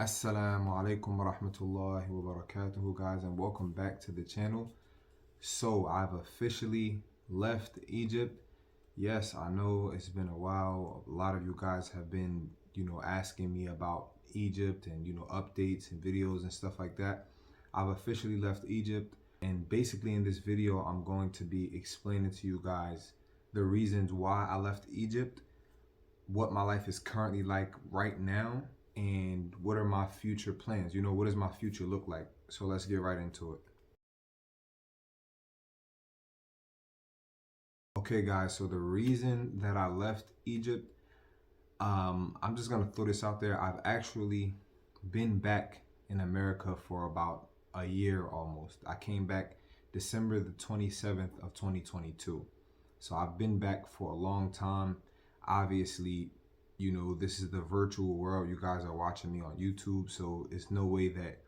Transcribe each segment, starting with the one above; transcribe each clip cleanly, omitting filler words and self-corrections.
Assalamu alaikum wa rahmatullahi wa barakatuhu, guys, and welcome back to the channel. So, I've officially left Egypt. Yes, I know it's been a while. A lot of you guys have been, asking me about Egypt and, updates and videos and stuff like that. I've officially left Egypt, and basically in this video, I'm going to be explaining to you guys the reasons why I left Egypt, what my life is currently like right now, and what are my future plans. What does my future look like? So let's get right into it. Okay, guys, so the reason that I left Egypt, I'm just gonna throw this out there. I've actually been back in America for about a year almost. I came back December the 27th of 2022. So I've been back for a long time. Obviously, this is the virtual world. You guys are watching me on YouTube, so it's no way that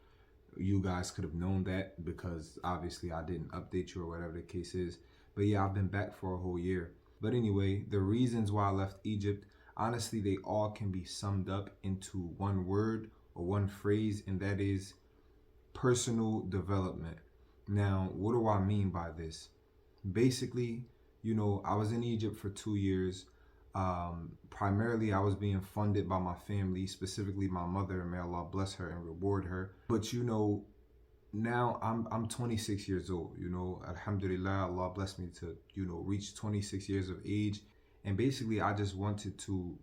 you guys could have known that, because obviously I didn't update you or whatever the case is. But yeah, I've been back for a whole year. But anyway, the reasons why I left Egypt, honestly, they all can be summed up into one word or one phrase, and that is personal development. Now, what do I mean by this? Basically, I was in Egypt for 2 years. Primarily, I was being funded by my family, specifically my mother, and may Allah bless her and reward her. But now I'm 26 years old. Alhamdulillah, Allah blessed me to reach 26 years of age, and basically I just wanted to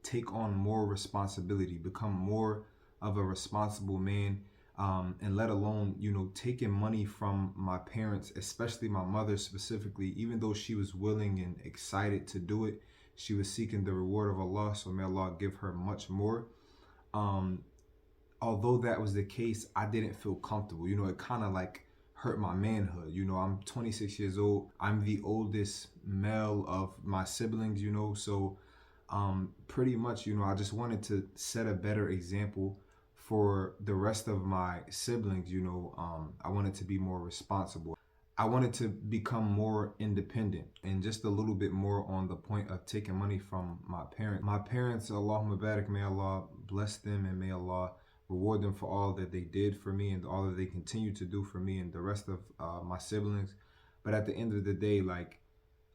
take on more responsibility, become more of a responsible man. And let alone, taking money from my parents, especially my mother specifically. Even though she was willing and excited to do it, she was seeking the reward of Allah, so may Allah give her much more. Although that was the case, I didn't feel comfortable. It kind of like hurt my manhood. I'm 26 years old. I'm the oldest male of my siblings, so pretty much, I just wanted to set a better example for the rest of my siblings. I wanted to be more responsible. I wanted to become more independent, and just a little bit more on the point of taking money from my parents. My parents, Allahumma barak, may Allah bless them and may Allah reward them for all that they did for me and all that they continue to do for me and the rest of my siblings. But at the end of the day, like,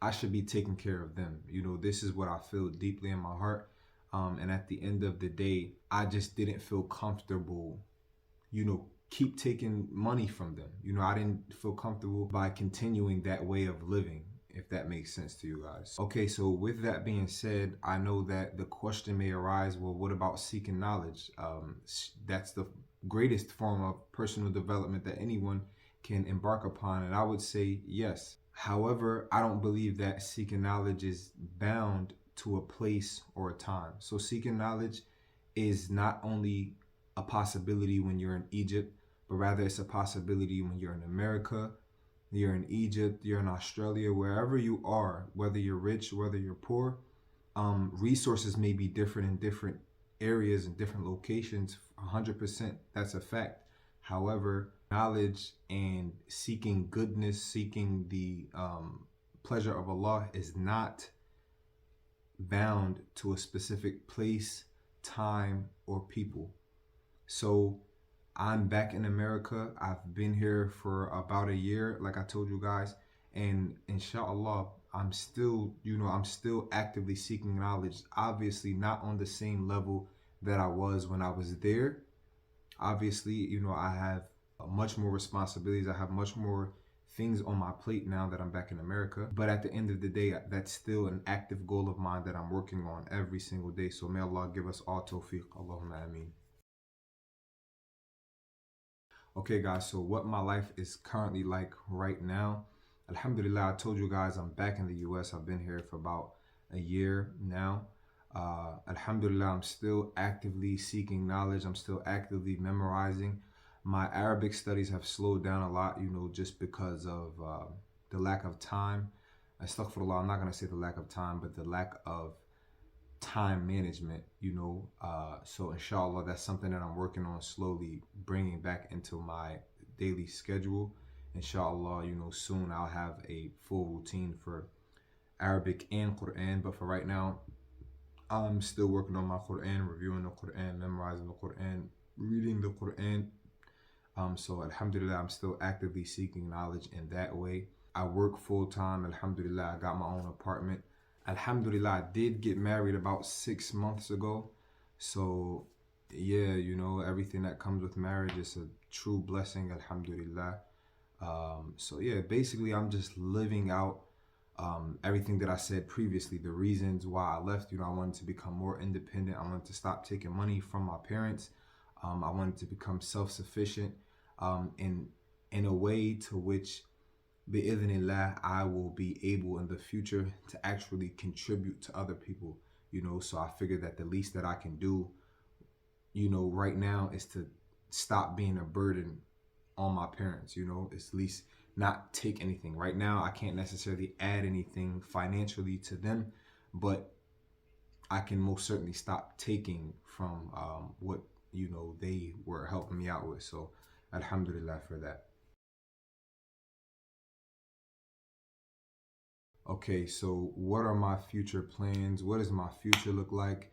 I should be taking care of them. This is what I feel deeply in my heart. And at the end of the day, I just didn't feel comfortable, keep taking money from them. I didn't feel comfortable by continuing that way of living, if that makes sense to you guys. Okay, so with that being said, I know that the question may arise, well, what about seeking knowledge? That's the greatest form of personal development that anyone can embark upon, and I would say yes. However, I don't believe that seeking knowledge is bound to a place or a time. So seeking knowledge is not only a possibility when you're in Egypt, but rather it's a possibility when you're in America, you're in Egypt, you're in Australia, wherever you are, whether you're rich, whether you're poor. Resources may be different in different areas and different locations. 100%, that's a fact. However, knowledge and seeking goodness, seeking the pleasure of Allah is not bound to a specific place, time, or people. So I'm back in America. I've been here for about a year, like I told you guys, and inshallah, I'm still actively seeking knowledge. Obviously not on the same level that I was when I was there. Obviously, I have much more responsibilities. I have much more things on my plate now that I'm back in America. But at the end of the day, that's still an active goal of mine that I'm working on every single day. So may Allah give us all tawfiq. Allahumma ameen. Okay, guys, so what my life is currently like right now. Alhamdulillah, I told you guys I'm back in the US. I've been here for about a year now. Alhamdulillah, I'm still actively seeking knowledge. I'm still actively memorizing. My Arabic studies have slowed down a lot, just because of the lack of time. Astaghfirullah, I'm not going to say the lack of time, but the lack of time management, so inshallah, that's something that I'm working on slowly bringing back into my daily schedule. Inshallah, soon I'll have a full routine for Arabic and Quran, but for right now, I'm still working on my Quran, reviewing the Quran, memorizing the Quran, reading the Quran. So Alhamdulillah, I'm still actively seeking knowledge in that way. I work full time. Alhamdulillah, I got my own apartment. Alhamdulillah, I did get married about 6 months ago. So yeah, everything that comes with marriage is a true blessing. Alhamdulillah. So yeah, basically, I'm just living out everything that I said previously, the reasons why I left. I wanted to become more independent. I wanted to stop taking money from my parents. I wanted to become self-sufficient in a way to which, bi'idhnillah, I will be able in the future to actually contribute to other people. So I figured that the least that I can do, right now is to stop being a burden on my parents. It's at least not take anything. Right now, I can't necessarily add anything financially to them, but I can most certainly stop taking from what they were helping me out with. So alhamdulillah for that. Okay, so what are my future plans? What does my future look like?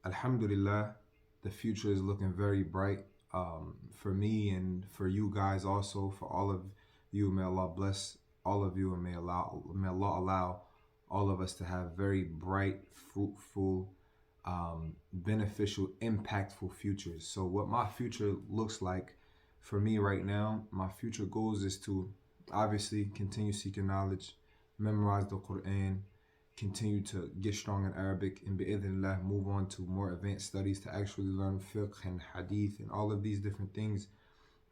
Alhamdulillah, the future is looking very bright for me and for you guys also, for all of you. May Allah bless all of you, and may Allah allow all of us to have very bright, fruitful, beneficial, impactful futures. So what my future looks like for me right now, my future goals is to obviously continue seeking knowledge, memorize the Quran, continue to get strong in Arabic, and bi'idhnillah move on to more advanced studies to actually learn fiqh and hadith and all of these different things.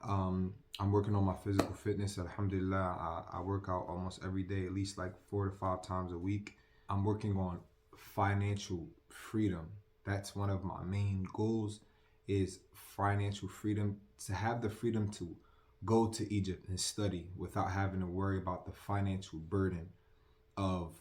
I'm working on my physical fitness. Alhamdulillah, I work out almost every day, at least like 4 to 5 times a week. I'm working on financial freedom. That's one of my main goals, is financial freedom, to have the freedom to go to Egypt and study without having to worry about the financial burden of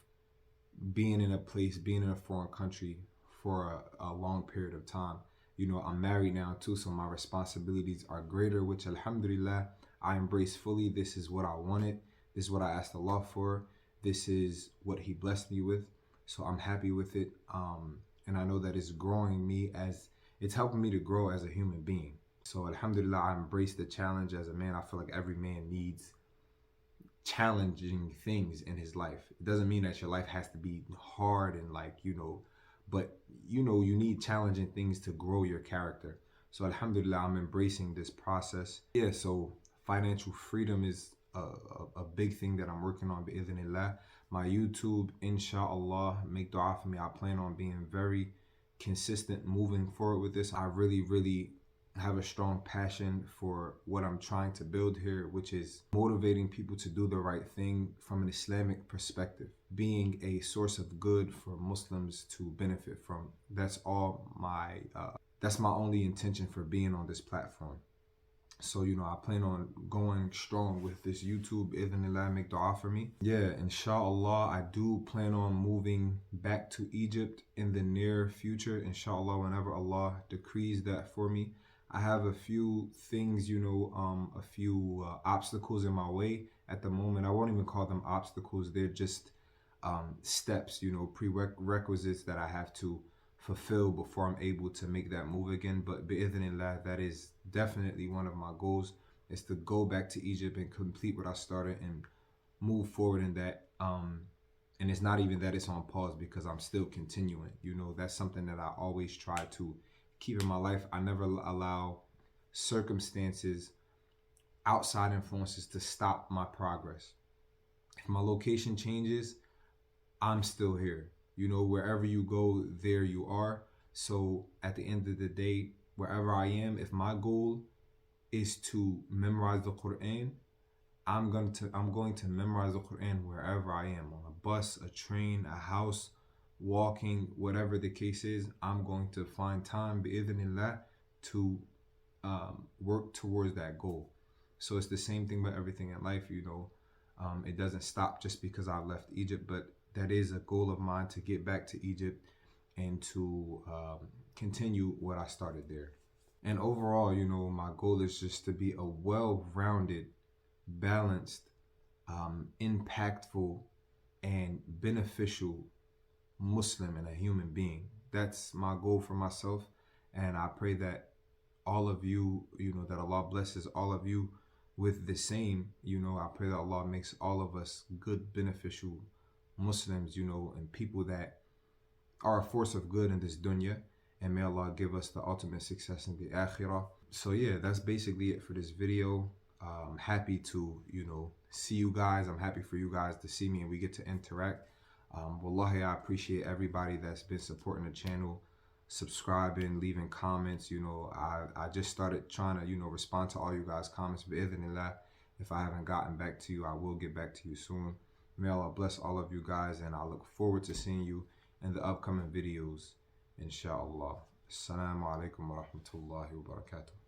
being in a place, being in a foreign country for a long period of time. I'm married now too, so my responsibilities are greater, which alhamdulillah, I embrace fully. This is what I wanted. This is what I asked Allah for. This is what He blessed me with. So I'm happy with it. And I know that it's growing me, as it's helping me to grow as a human being. So alhamdulillah, I embrace the challenge as a man. I feel like every man needs challenging things in his life. It doesn't mean that your life has to be hard and but you need challenging things to grow your character. So alhamdulillah, I'm embracing this process. Yeah, so financial freedom is a big thing that I'm working on, bi'idhnillah. My YouTube, inshallah, make dua for me. I plan on being very consistent moving forward with this. I really have a strong passion for what I'm trying to build here, which is motivating people to do the right thing from an Islamic perspective, being a source of good for Muslims to benefit from. That's my only intention for being on this platform. So, I plan on going strong with this YouTube. Idhnillah, make dua for me. Yeah, inshallah, I do plan on moving back to Egypt in the near future. Inshallah, whenever Allah decrees that for me. I have a few things, a few obstacles in my way at the moment. I won't even call them obstacles. They're just steps, prerequisites that I have to fulfill before I'm able to make that move again. But bi'idhnillah, that is definitely one of my goals, is to go back to Egypt and complete what I started and move forward in that. And it's not even that it's on pause, because I'm still continuing. That's something that I always try to keep in my life. I never allow circumstances, outside influences, to stop my progress. If my location changes, I'm still here. Wherever you go, there you are. So at the end of the day, wherever I am, if my goal is to memorize the Quran, I'm going to memorize the Quran wherever I am, on a bus, a train, a house, walking, whatever the case is. I'm going to find time, bi'idhnillah, to work towards that goal. So it's the same thing with everything in life. It doesn't stop just because I left Egypt, but that is a goal of mine, to get back to Egypt and to continue what I started there. And overall, my goal is just to be a well-rounded, balanced, impactful, and beneficial Muslim and a human being. That's my goal for myself, and I pray that all of you, that Allah blesses all of you with the same. I pray that Allah makes all of us good, beneficial Muslims, and people that are a force of good in this dunya. And may Allah give us the ultimate success in the akhirah. So yeah, that's basically it for this video. I'm happy to, see you guys. I'm happy for you guys to see me and we get to interact. Wallahi, I appreciate everybody that's been supporting the channel, subscribing, leaving comments. I just started trying to, respond to all you guys' comments. Bi'idhnillah, if I haven't gotten back to you, I will get back to you soon. May Allah bless all of you guys, and I look forward to seeing you in the upcoming videos, inshallah. Assalamu alaikum wa rahmatullahi wa barakatuh.